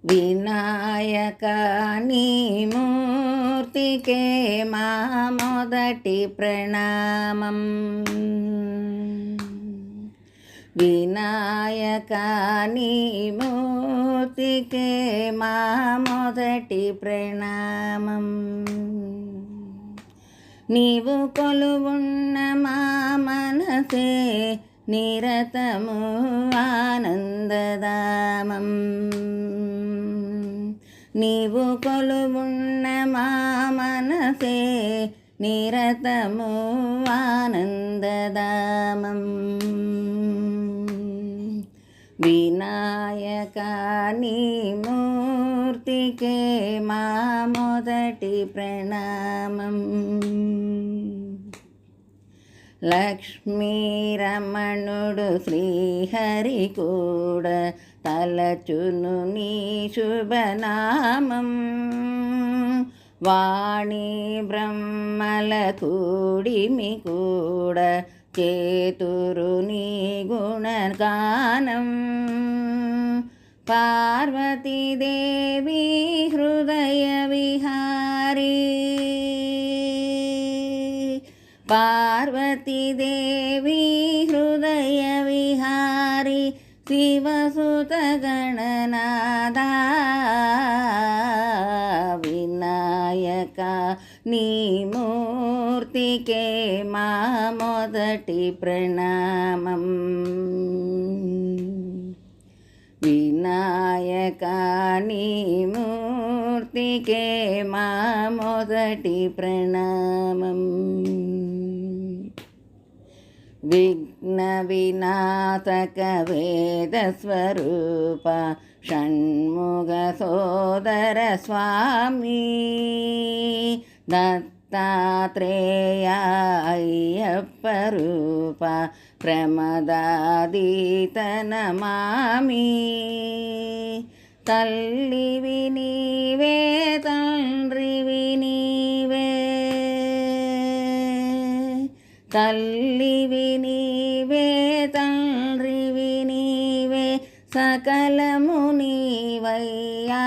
వినాయక నీ మూర్తికే మా మొదటి ప్రణామం. వినాయక నీ మూర్తికే మా మొదటి ప్రణామం. నీవు కొలువున్న మా మనసే నిరతము ఆనందదామం. నీవు కొలువున్న మా మనసే నిరతము ఆనందదామం. వినాయక నీ మూర్తికే మా మొదటి ప్రణామం. లక్ష్మీరమణుడు శ్రీహరి కూడా తలచును నీ శుభనామం. వాణి బ్రహ్మల కూడిమి కూడా చేతురు నీ గుణగానం. పార్వతీదేవి హృదయ విహారీ, పార్వతీదేవి హృదయ విహారీ, శివసుత గణనాథ. వినాయక నీ మూర్తికే మా మొదటి ప్రణామం. వినాయక నీ మూర్తికే మా మొదటి ప్రణామం. విఘ్న వినాశక వేద స్వరూప షణ్ముఖ సోదర స్వామి. దత్తాత్రేయ అయ్యప్ప రూప ప్రమదాదీత నమామి. తల్లివి నీవే తండ్రివి నీవే, తల్లివి నీవే తండ్రివి నీవే, సకలము నీవయ్యా.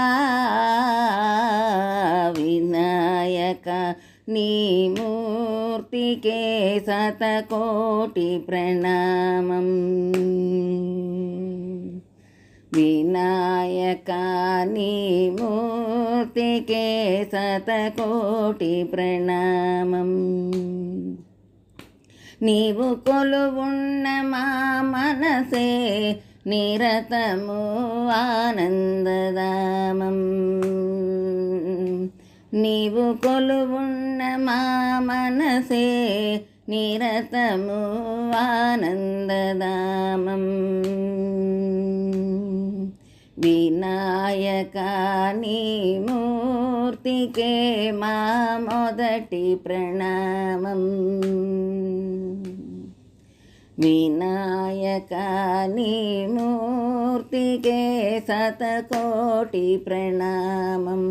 వినాయక నీ మూర్తికే శతకోటి ప్రణామం. వినాయక నీ మూర్తికే శతకోటి ప్రణామం. నీవు కొలువున్న మా మనసే నిరతము ఆనందదామం. నీవు కొలువున్న మా మనసే నిరతము ఆనందదామం. వినాయక నీ మూర్తికే మా మొదటి ప్రణామం. వినాయక నీ మూర్తికే శతకోటి ప్రణామం.